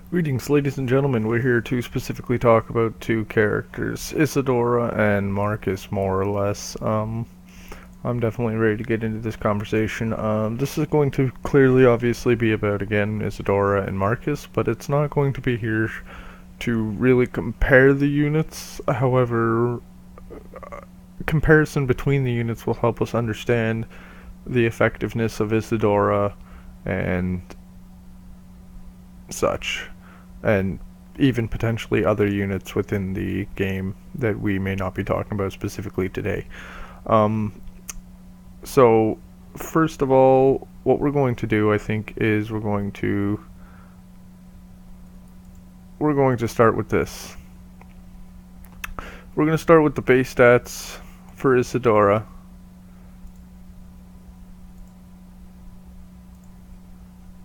Greetings, ladies and gentlemen. We're here to specifically talk about two characters, Isadora and Marcus, more or less. I'm definitely ready to get into this conversation. This is going to clearly, obviously, be about, again, Isadora and Marcus, but it's not going to be here to really compare the units. However, comparison between the units will help us understand the effectiveness of Isadora and such, and even potentially other units within the game that we may not be talking about specifically today. Um, so, first of all, what we're going to do, I think, is we're going to start with this. We're going to start with the base stats for Isadora.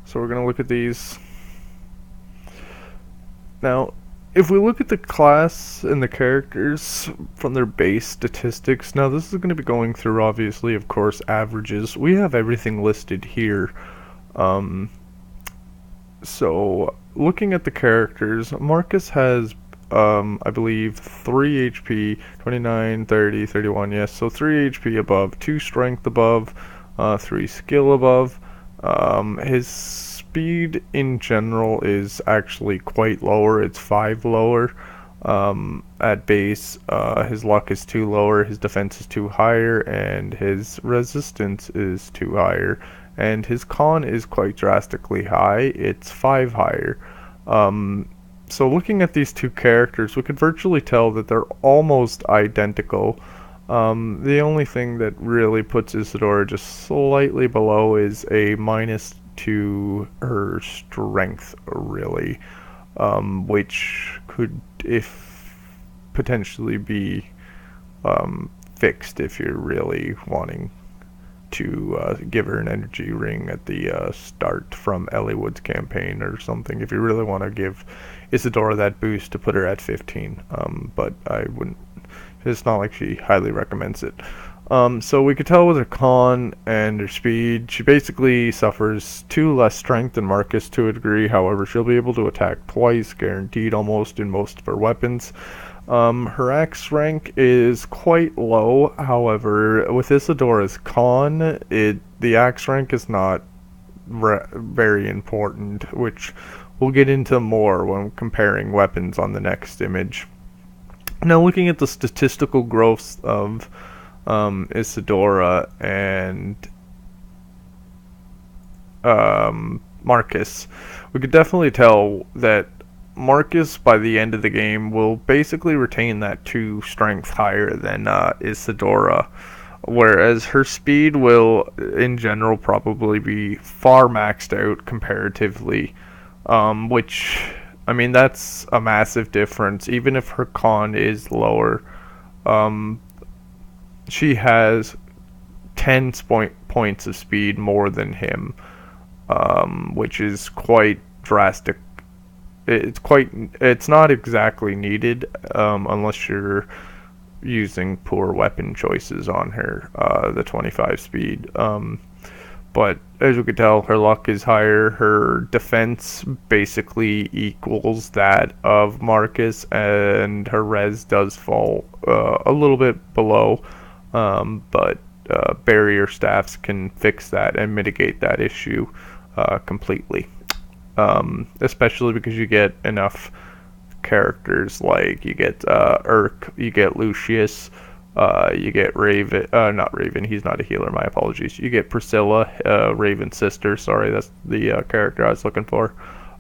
So we're going to look at these. Now, if we look at the class and the characters from their base statistics, now this is going to be going through, obviously, of course, averages. We have everything listed here. Um, so, looking at the characters, Marcus has, I believe, 3 HP, 29, 30, 31, yes, so 3 HP above, 2 strength above, 3 skill above. His speed in general is actually quite lower. It's 5 lower at base. His luck is 2 lower, his defense is 2 higher, and his resistance is 2 higher. And his con is quite drastically high. It's 5 higher. So looking at these two characters, we could virtually tell that they're almost identical. The only thing that really puts Isadora just slightly below is a minus to her strength, really, which could, if potentially be fixed if you're really wanting to give her an energy ring at the start from Elliewood's campaign or something, if you really want to give Isadora that boost to put her at 15. But I wouldn't. It's not like she highly recommends it. So we could tell with her con and her speed, she basically suffers 2 less strength than Marcus to a degree. However, she'll be able to attack twice, guaranteed almost, in most of her weapons. Her axe rank is quite low. However, with Isadora's con, the axe rank is not very important, which we'll get into more when comparing weapons on the next image. Now, looking at the statistical growths of Isadora and Marcus, we could definitely tell that Marcus, by the end of the game, will basically retain that 2 strength higher than Isadora, whereas her speed will, in general, probably be far maxed out comparatively, which, I mean, that's a massive difference. Even if her con is lower, um, she has 10 points of speed more than him, which is quite drastic. It's not exactly needed, unless you're using poor weapon choices on her, the 25 speed. But as you can tell, her luck is higher. Her defense basically equals that of Marcus, and her res does fall a little bit below. But barrier staffs can fix that and mitigate that issue completely. Especially because you get enough characters, like you get Urk, you get Lucius, you get Raven, not Raven, he's not a healer, my apologies. You get Priscilla, Raven's sister, sorry, that's the character I was looking for.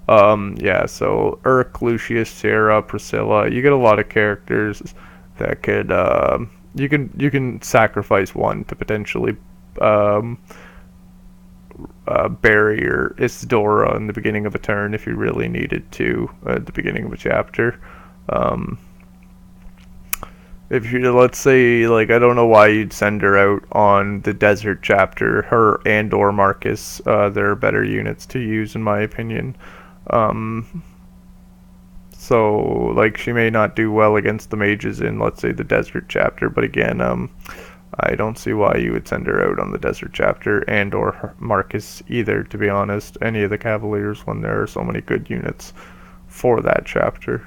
Yeah, so Urk, Lucius, Sarah, Priscilla, you get a lot of characters that could, you can sacrifice one to potentially barrier Isadora in the beginning of a turn if you really needed to at the beginning of a chapter. If you, let's say, like, I don't know why you'd send her out on the desert chapter, her and or Marcus, they're better units to use in my opinion. So, like, she may not do well against the mages in, let's say, the desert chapter, but again, I don't see why you would send her out on the desert chapter and or Marcus either, to be honest, any of the Cavaliers, when there are so many good units. for that chapter.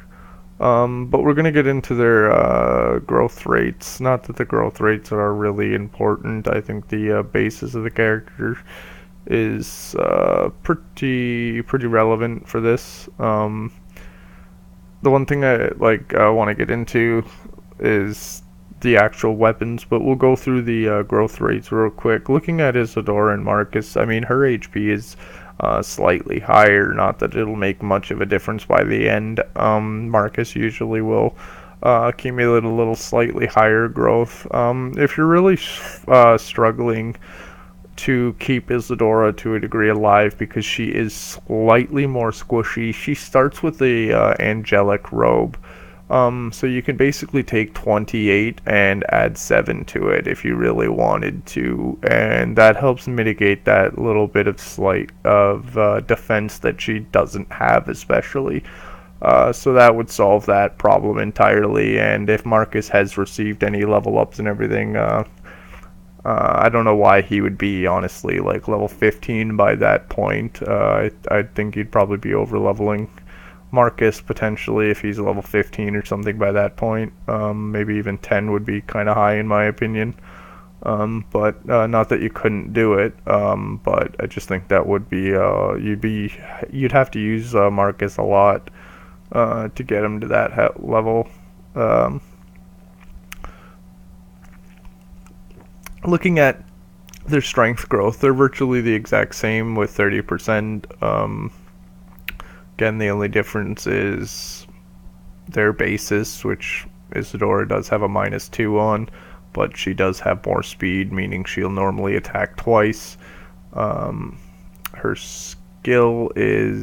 But we're going to get into their growth rates. Not that the growth rates are really important. I think the basis of the character is pretty relevant for this. The one thing I want to get into is the actual weapons, but we'll go through the growth rates real quick. Looking at Isadora and Marcus, I mean, her HP is slightly higher. Not that it'll make much of a difference by the end. Marcus usually will accumulate a little slightly higher growth. If you're really struggling to keep Isadora to a degree alive because she is slightly more squishy, she starts with the angelic robe. So you can basically take 28 and add 7 to it if you really wanted to, and that helps mitigate that little bit of slight of defense that she doesn't have, especially. So that would solve that problem entirely, and if Marcus has received any level ups and everything, I don't know why he would be, honestly, like level 15 by that point. I think he'd probably be over leveling Marcus potentially if he's level 15 or something by that point. Maybe even 10 would be kind of high in my opinion. But not that you couldn't do it. But I just think that would be you'd have to use Marcus a lot to get him to that level. Looking at their strength growth, they're virtually the exact same with 30%. Again, the only difference is their basis, which Isadora does have a -2 on, but she does have more speed, meaning she'll normally attack twice. Her skill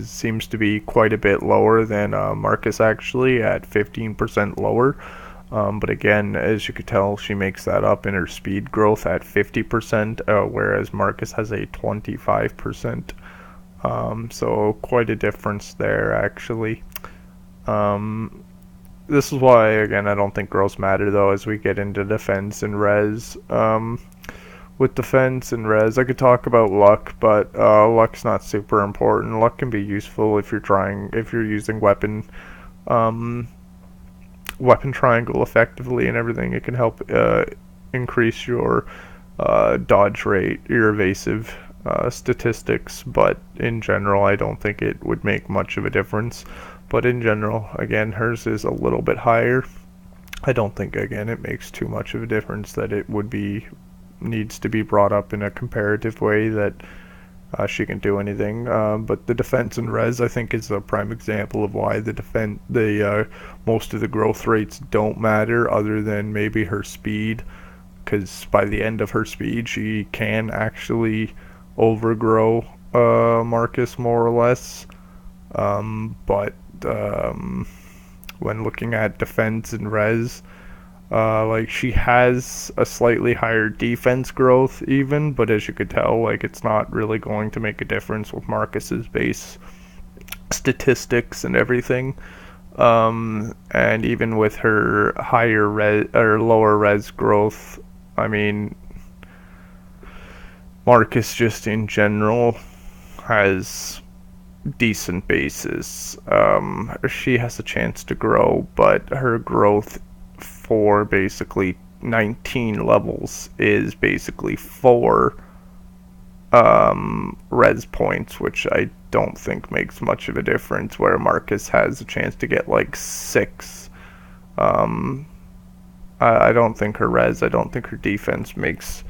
seems to be quite a bit lower than Marcus, actually, at 15% lower. But again, as you could tell, she makes that up in her speed growth at 50%, whereas Marcus has a 25%. So quite a difference there, actually. This is why, again, I don't think girls matter, though, as we get into defense and res. With defense and res, I could talk about luck, but luck's not super important. Luck can be useful if you're using weapon triangle effectively and everything. It can help increase your dodge rate, your evasive statistics, but in general I don't think it would make much of a difference. But in general, again, hers is a little bit higher. I don't think, again, it makes too much of a difference that it needs to be brought up in a comparative way that she can do anything. But the defense and res, I think, is a prime example of why most of the growth rates don't matter, other than maybe her speed, because by the end of her speed she can actually overgrow Marcus more or less. But when looking at defense and res, she has a slightly higher defense growth even, but as you could tell, it's not really going to make a difference with Marcus's base statistics and everything. And even with her higher res or lower res growth, I mean, Marcus just in general has decent bases. She has a chance to grow, but her growth for basically 19 levels is basically 4 res points, which I don't think makes much of a difference, where Marcus has a chance to get 6. I don't think her defense makes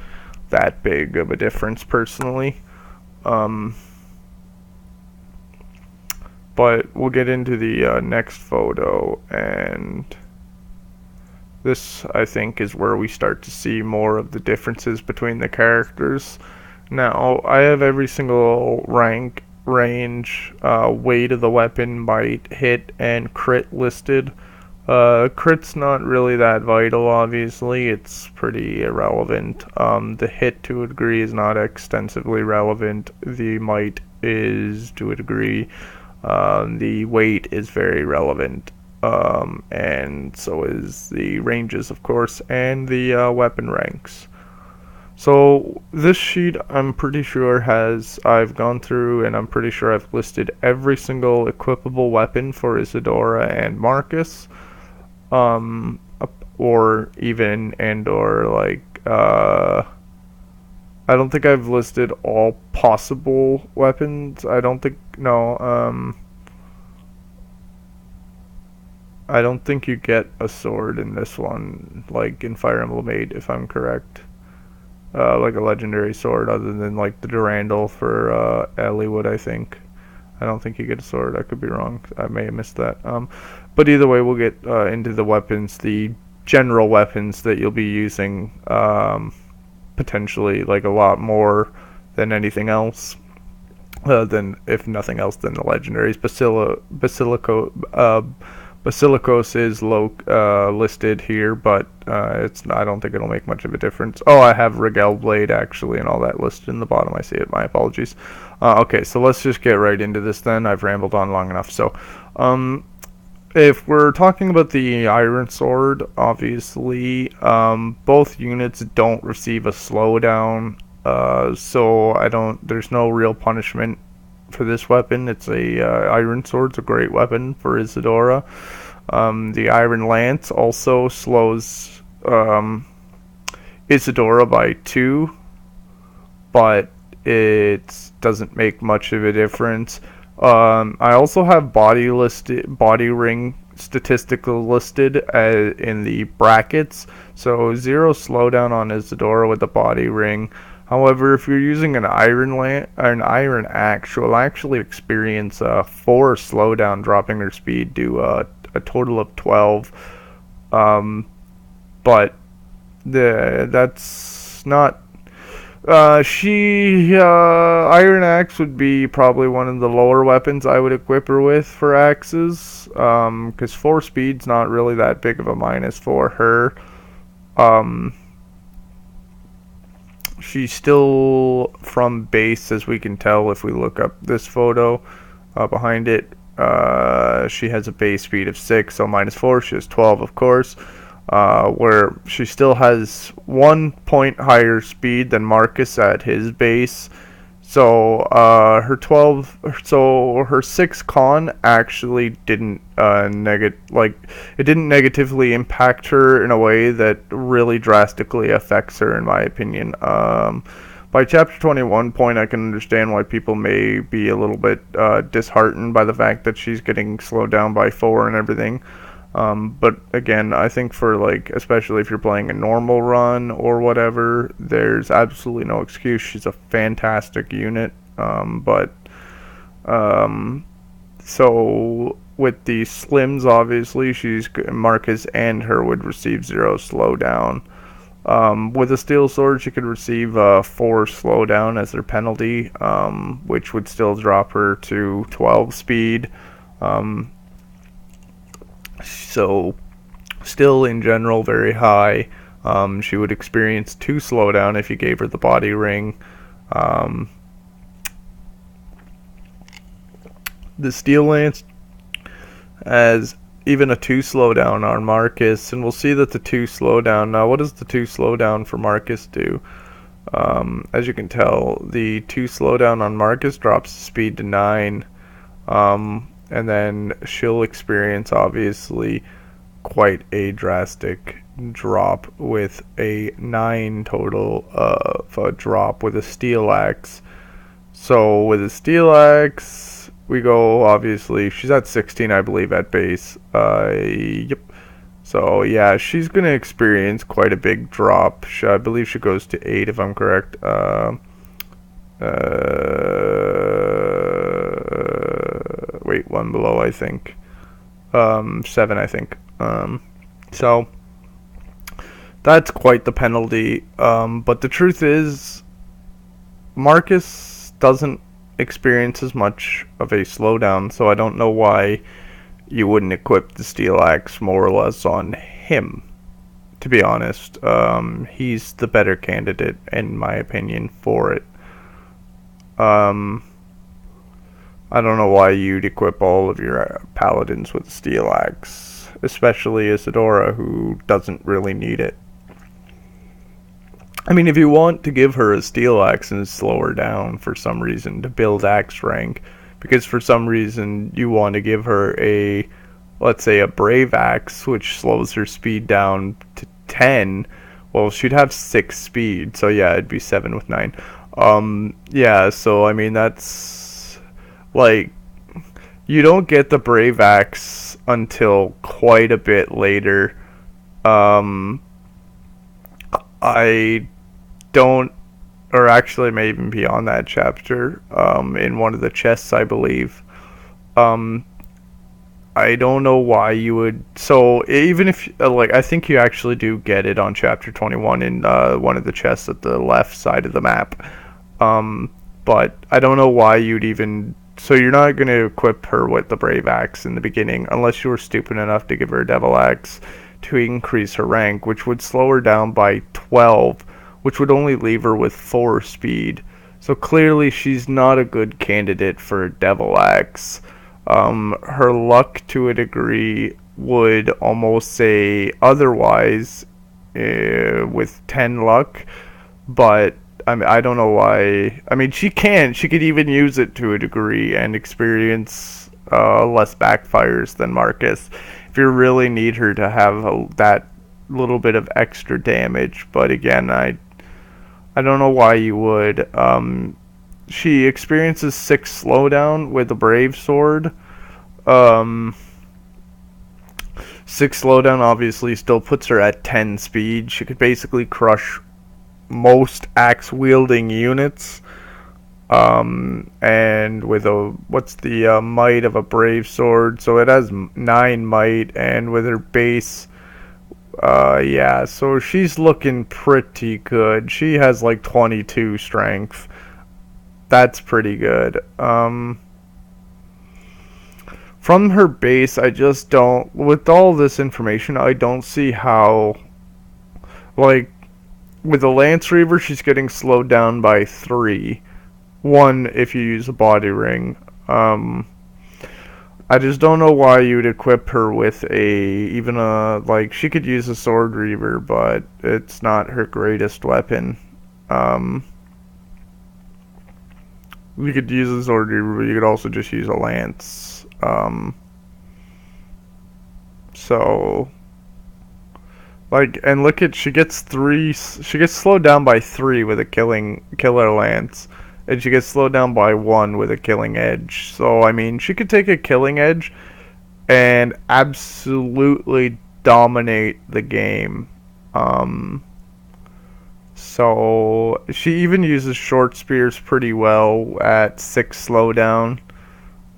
that big of a difference personally. But we'll get into the next photo, and this, I think, is where we start to see more of the differences between the characters. Now, I have every single rank, range, weight of the weapon, might, hit, and crit listed. Crit's not really that vital, obviously. It's pretty irrelevant. The hit, to a degree, is not extensively relevant. The might is, to a degree. The weight is very relevant. And so is the ranges, of course, and the weapon ranks. So this sheet, I'm pretty sure I've gone through and I'm pretty sure I've listed every single equipable weapon for Isadora and Marcus, um, or even and or like I don't think I've listed all possible weapons. I don't think no. I don't think you get a sword in this one, like in Fire Emblem 8, if I'm correct. Like a legendary sword, other than like the Durandal for Eliwood, I think. I don't think you get a sword. I could be wrong. I may have missed that. But either way, we'll get into the weapons, the general weapons that you'll be using, potentially like a lot more than anything else. Than if nothing else than the legendaries. Basilicos is listed here, but it's I don't think it'll make much of a difference. Oh, I have Rigel Blade actually and all that listed in the bottom. I see it. My apologies. Okay, so let's just get right into this then. I've rambled on long enough. So, if we're talking about the Iron Sword, obviously, both units don't receive a slowdown. So there's no real punishment for this weapon. It's a Iron Sword's a great weapon for Isadora. The Iron Lance also slows Isadora by 2, but it doesn't make much of a difference. I also have body ring statistical listed in the brackets. So 0 slowdown on Isadora with the body ring. However, if you're using an iron axe, you'll actually experience 4 slowdown, dropping her speed to a total of 12. But that's not. Iron axe would be probably one of the lower weapons I would equip her with for axes. Because 4 speed's not really that big of a minus for her. She's still from base, as we can tell if we look up this photo behind it. She has a base speed of 6, so minus 4. She has 12, of course. Where she still has 1 point higher speed than Marcus at his base. So her 6 con actually didn't it didn't negatively impact her in a way that really drastically affects her, in my opinion. By chapter 21 point, I can understand why people may be a little bit disheartened by the fact that she's getting slowed down by 4 and everything. But again, I think for especially if you're playing a normal run or whatever, there's absolutely no excuse. She's a fantastic unit. So with the slims, obviously, Marcus and her would receive 0 slowdown. With a steel sword, she could receive 4 slowdown as their penalty, which would still drop her to 12 speed. So still in general very high. She would experience 2 slowdown if you gave her the body ring. The Steel Lance has even a 2 slowdown on Marcus, and we'll see that the 2 slowdown. Now, what does the 2 slowdown for Marcus do? As you can tell, the 2 slowdown on Marcus drops speed to 9. And then she'll experience, obviously, quite a drastic drop with a 9 total of a drop with a steel axe. So with a steel axe, we go, obviously, she's at 16, I believe, at base. Yep. So yeah, she's going to experience quite a big drop. I believe she goes to 8, if I'm correct. Wait, 1 below, I think. 7, I think. So that's quite the penalty. But the truth is, Marcus doesn't experience as much of a slowdown, so I don't know why you wouldn't equip the steel axe more or less on him. To be honest, he's the better candidate, in my opinion, for it. I don't know why you'd equip all of your paladins with a steel axe, especially Isadora, who doesn't really need it. I mean, if you want to give her a steel axe and slow her down for some reason to build axe rank, because for some reason you want to give her a, let's say, a brave axe, which slows her speed down to 10, well, she'd have 6 speed, so yeah, it'd be 7 with 9. Yeah, so I mean, that's like, you don't get the brave axe until quite a bit later. Um, I don't, or actually may even be on that chapter, in one of the chests, I believe. Um, I don't know why you would. So even if like, I think you actually do get it on chapter 21 in one of the chests at the left side of the map. Um, but I don't know why you'd even. So you're not going to equip her with the brave axe in the beginning unless you were stupid enough to give her a devil axe to increase her rank, which would slow her down by 12, which would only leave her with 4 speed. So clearly she's not a good candidate for a devil axe. Her luck to a degree would almost say otherwise, with 10 luck, but I mean, I don't know why. I mean, she could even use it to a degree and experience less backfires than Marcus if you really need her to have that little bit of extra damage. But again, I don't know why you would. She experiences 6 slowdown with a brave sword. Um, 6 slowdown obviously still puts her at 10 speed. She could basically crush most axe wielding units. And with a, what's the might of a brave sword? So it has 9 might, and with her base, yeah, so she's looking pretty good. She has like 22 strength. That's pretty good. From her base, I just don't, with all this information, I don't see how, like, with the Lance Reaver, she's getting slowed down by 3. 1 if you use a body ring. I just don't know why you'd equip her with even a, like, she could use a Sword Reaver, but it's not her greatest weapon. You could use a Sword Reaver, but you could also just use a Lance. So, like, and look at, she gets slowed down by 3 with a killer Lance. And she gets slowed down by 1 with a killing edge. So, I mean, she could take a killing edge and absolutely dominate the game. So, she even uses short spears pretty well at 6 slowdown.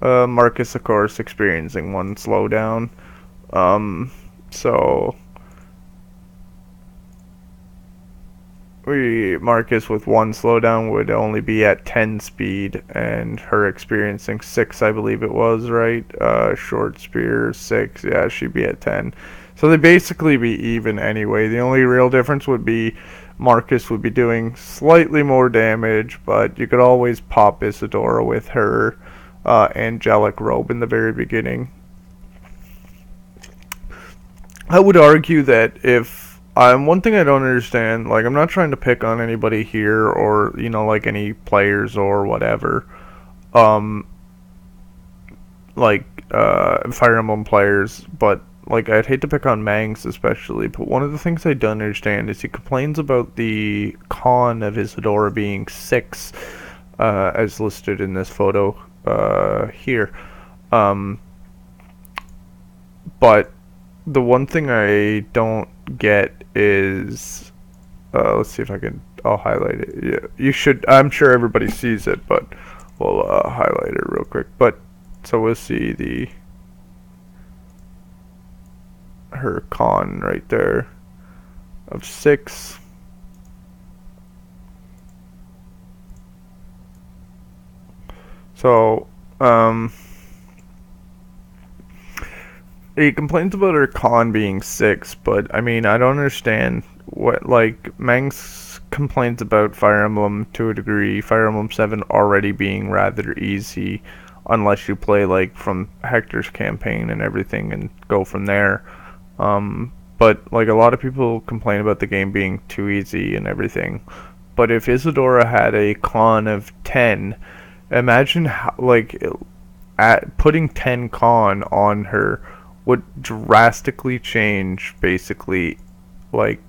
Marcus, of course, experiencing 1 slowdown. So Marcus with 1 slowdown would only be at 10 speed, and her experiencing 6, I believe it was, right? Short spear 6, yeah, she'd be at 10. So they basically be even anyway. The only real difference would be Marcus would be doing slightly more damage, but you could always pop Isadora with her angelic robe in the very beginning. I would argue that if one thing I don't understand, like, I'm not trying to pick on anybody here or, you know, like any players or whatever, like Fire Emblem players, but like, I'd hate to pick on Mangs especially, but one of the things I don't understand is he complains about the con of Isadora being 6, as listed in this photo here. But the one thing I don't get is, let's see if I'll highlight it. Yeah, you should, I'm sure everybody sees it, but we'll highlight it real quick. But, so we'll see her con right there of 6. So, he complains about her con being 6, but I mean, I don't understand what, like, Mangs complains about Fire Emblem to a degree, Fire Emblem 7 already being rather easy, unless you play, like, from Hector's campaign and everything and go from there. but like a lot of people complain about the game being too easy and everything. But if Isadora had a con of 10, imagine how, like, putting 10 con on her would drastically change basically, like,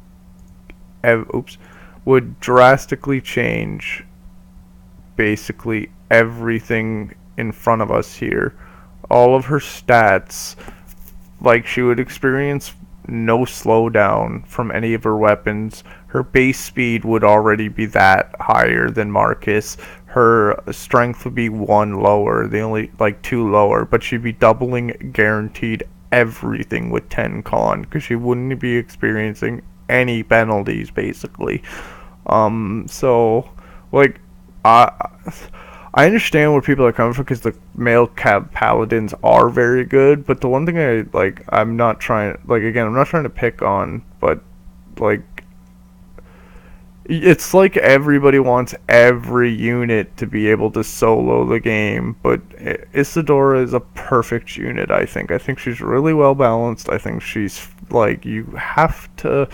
oops, would drastically change basically everything in front of us here. All of her stats, like, she would experience no slowdown from any of her weapons. Her base speed would already be that higher than Marcus. Her strength would be 1 lower, the only, like, 2 lower, but she'd be doubling guaranteed everything with 10 con, because she wouldn't be experiencing any penalties, basically. So, like, I I understand where people are coming from, because the male paladins are very good, but the one thing I'm not trying, like, again, I'm not trying to pick on, but, like, it's like everybody wants every unit to be able to solo the game, but Isadora is a perfect unit, I think. I think she's really well balanced. I think she's, like, you have to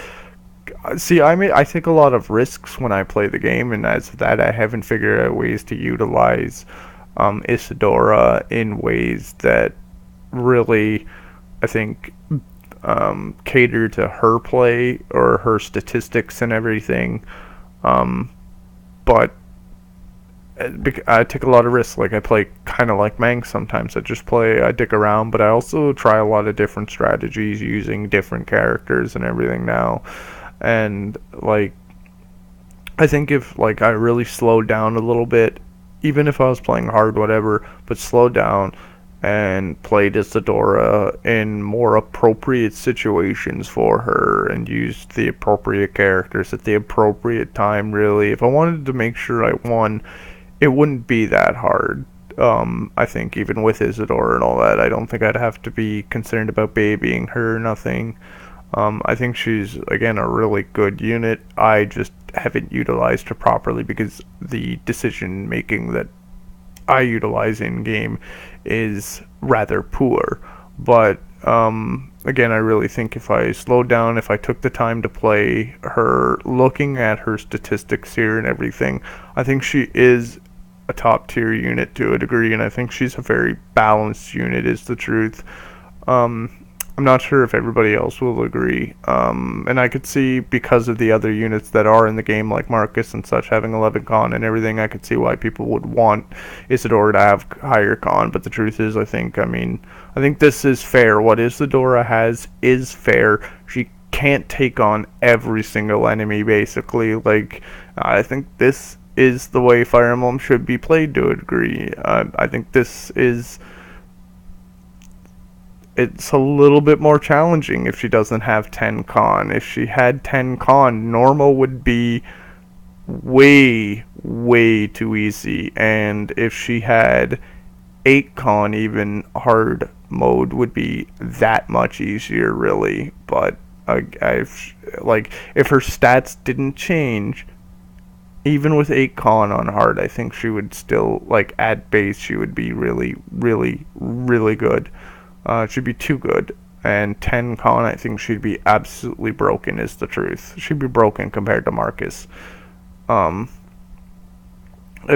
see, I take a lot of risks when I play the game, and as that, I haven't figured out ways to utilize Isadora in ways that really, I think, cater to her play or her statistics and everything. But I take a lot of risks. Like, I play kind of like Manx sometimes. I dick around, but I also try a lot of different strategies using different characters and everything now. And, like, I think if, like, I really slowed down a little bit, even if I was playing hard, whatever, but slowed down and played Isadora in more appropriate situations for her and used the appropriate characters at the appropriate time, really, if I wanted to make sure I won, it wouldn't be that hard. I think even with Isadora and all that, I don't think I'd have to be concerned about babying her or nothing. I think she's, again, a really good unit. I just haven't utilized her properly because the decision making that I utilize in game is rather poor. But again, I really think if I slowed down, if I took the time to play her, looking at her statistics here and everything, I think she is a top tier unit to a degree, and I think she's a very balanced unit, is the truth. I'm not sure if everybody else will agree. And I could see, because of the other units that are in the game, like Marcus and such, having 11 con and everything, I could see why people would want Isadora to have higher con. But the truth is, I think this is fair. What Isadora has is fair. She can't take on every single enemy, basically. Like, I think this is the way Fire Emblem should be played to a degree. I think it's a little bit more challenging if she doesn't have 10 con. If she had 10 con, normal would be way, way too easy. And if she had 8 con, even hard mode would be that much easier, really. But if her stats didn't change, even with 8 con on hard, I think she would still, like, at base, she would be really, really, really good. She'd be too good. And 10 con, I think she'd be absolutely broken, is the truth. She'd be broken compared to Marcus. And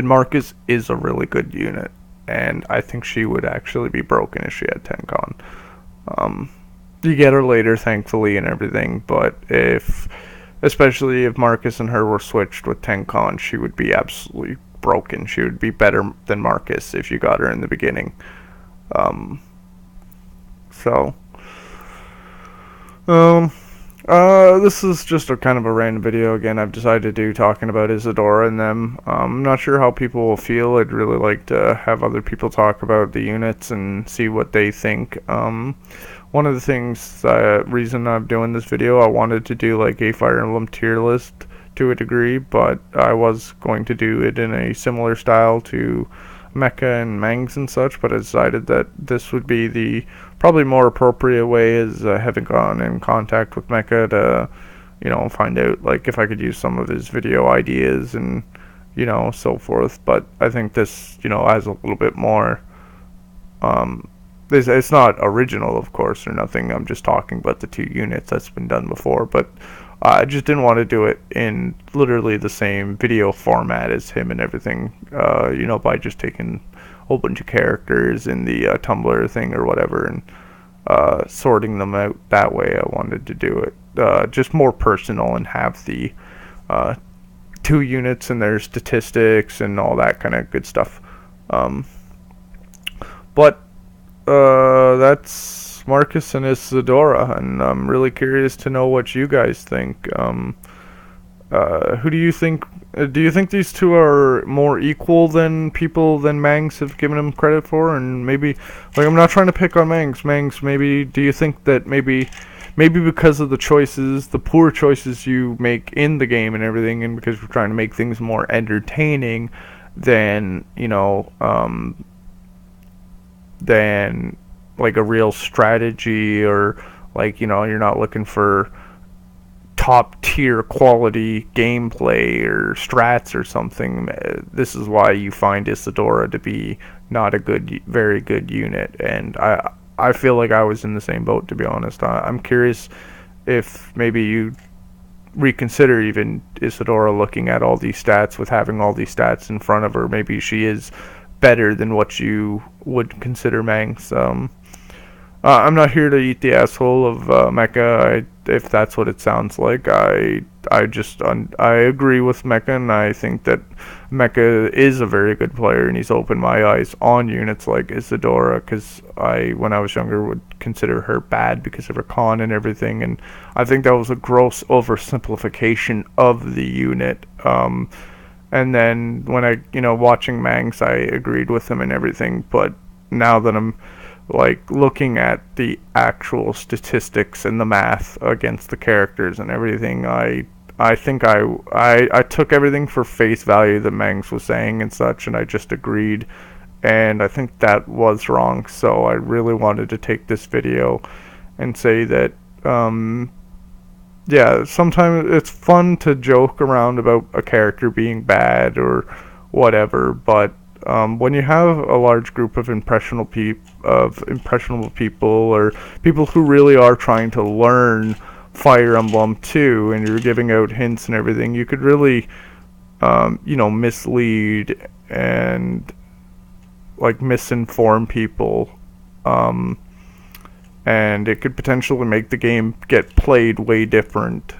Marcus is a really good unit. And I think she would actually be broken if she had 10 con. You get her later, thankfully, and everything. But especially if Marcus and her were switched with 10 con, she would be absolutely broken. She would be better than Marcus if you got her in the beginning. This is just a kind of a random video. Again, I've decided to do talking about Isadora and them. I'm not sure how people will feel. I'd really like to have other people talk about the units and see what they think. One of the things, reason I'm doing this video, I wanted to do like a Fire Emblem tier list to a degree, but I was going to do it in a similar style to Mecha and Mangs and such, but I decided that this would be the probably more appropriate way, as having gone in contact with Mecha to, find out, like, if I could use some of his video ideas and, so forth. But I think this, has a little bit more, it's not original, of course, or nothing. I'm just talking about the 2 units that's been done before, but I just didn't want to do it in literally the same video format as him and everything. By just taking a whole bunch of characters in the Tumblr thing or whatever and sorting them out that way. I wanted to do it just more personal and have the 2 units and their statistics and all that kind of good stuff. But that's Marcus and Isadora, and I'm really curious to know what you guys think. Who do you think? Do you think these two are more equal than Mangs have given him credit for? And maybe, like, I'm not trying to pick on Mangs. Maybe do you think that maybe because of the poor choices you make in the game and everything, and because we're trying to make things more entertaining than than like a real strategy, or like, you're not looking for top tier quality gameplay or strats or something. This is why you find Isadora to be not a very good unit, and I feel like I was in the same boat, to be honest. I'm curious if maybe you reconsider even Isadora looking at all these stats, with having all these stats in front of her. Maybe she is better than what you would consider Mangs. I'm not here to eat the asshole of Mecha. If that's what it sounds like, I agree with Mecha, and I think that Mecha is a very good player, and he's opened my eyes on units like Isadora, because when I was younger, would consider her bad because of her con and everything, and I think that was a gross oversimplification of the unit. And then when watching Mangs, I agreed with him and everything, but now that I'm like looking at the actual statistics and the math against the characters and everything, I think I took everything for face value that Mangs was saying and such, and I just agreed, and I think that was wrong. So I really wanted to take this video and say that yeah, sometimes it's fun to joke around about a character being bad or whatever, but when you have a large group of impressionable people, or people who really are trying to learn Fire Emblem 2, and you're giving out hints and everything, you could really mislead and like misinform people, and it could potentially make the game get played way different.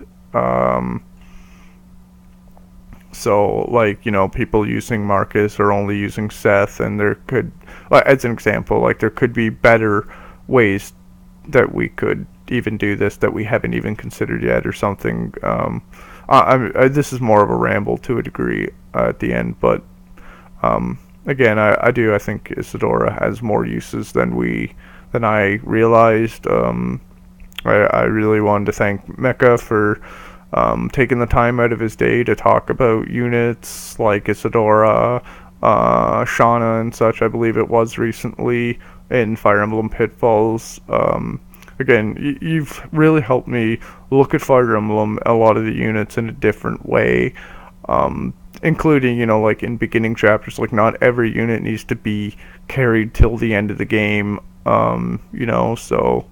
So, like, people using Marcus or only using Seth, and there could, as an example, like, there could be better ways that we could even do this that we haven't even considered yet or something. This is more of a ramble to a degree at the end, but again, I think Isadora has more uses than I realized. I really wanted to thank Mecha for taking the time out of his day to talk about units like Isadora, Shauna and such, I believe it was recently, in Fire Emblem Pitfalls. Again, you've really helped me look at Fire Emblem, a lot of the units, in a different way, including, like in beginning chapters, like not every unit needs to be carried till the end of the game, so,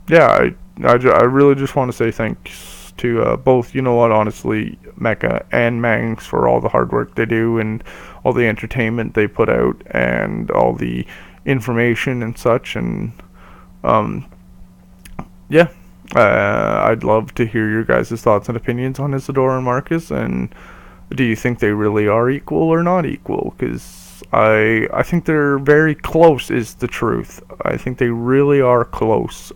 yeah, I really just want to say thanks to both, honestly, Mecha and Mangs, for all the hard work they do and all the entertainment they put out and all the information and such. And yeah, I'd love to hear your guys' thoughts and opinions on Isadora and Marcus, and do you think they really are equal or not equal? Because I think they're very close, is the truth. I think they really are close.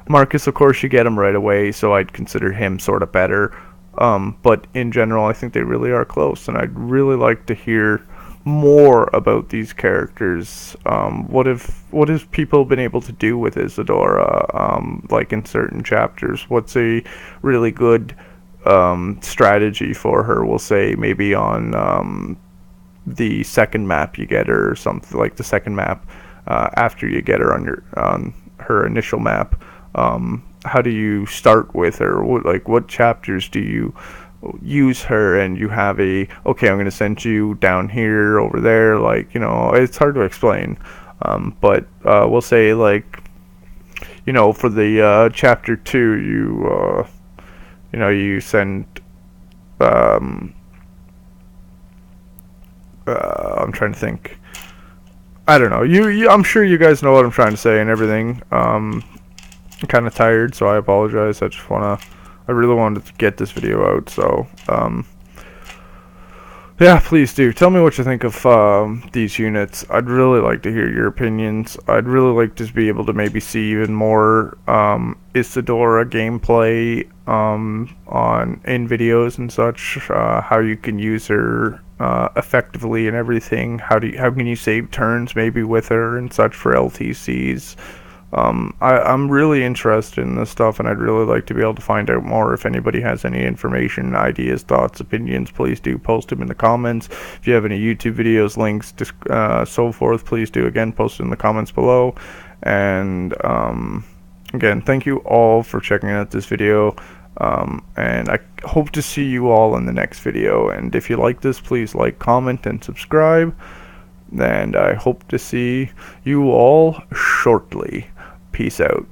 Marcus, of course, you get him right away, so I'd consider him sort of better. But in general, I think they really are close, and I'd really like to hear more about these characters. What have people been able to do with Isadora, like in certain chapters? What's a really good strategy for her? We'll say maybe on the second map you get her, or something like the second map after you get her on her initial map. How do you start with her? What chapters do you use her and you have a, okay, I'm going to send you down here, over there, like, you know, it's hard to explain. But we'll say, like, you know, for the chapter 2, you know, you send, um, I'm trying to think. I don't know. I'm sure you guys know what I'm trying to say and everything. I'm kind of tired, so I apologize. I really wanted to get this video out, so, yeah, please do. Tell me what you think of these units. I'd really like to hear your opinions. I'd really like to be able to maybe see even more Isadora gameplay in videos and such. How you can use her effectively and everything. How can you save turns maybe with her and such for LTCs. I'm really interested in this stuff, and I'd really like to be able to find out more. If anybody has any information, ideas, thoughts, opinions, please do post them in the comments. If you have any YouTube videos, links, so forth, please do, again, post it in the comments below. And again, thank you all for checking out this video, and I hope to see you all in the next video. And if you like this, please like, comment, and subscribe. And I hope to see you all shortly. Peace out.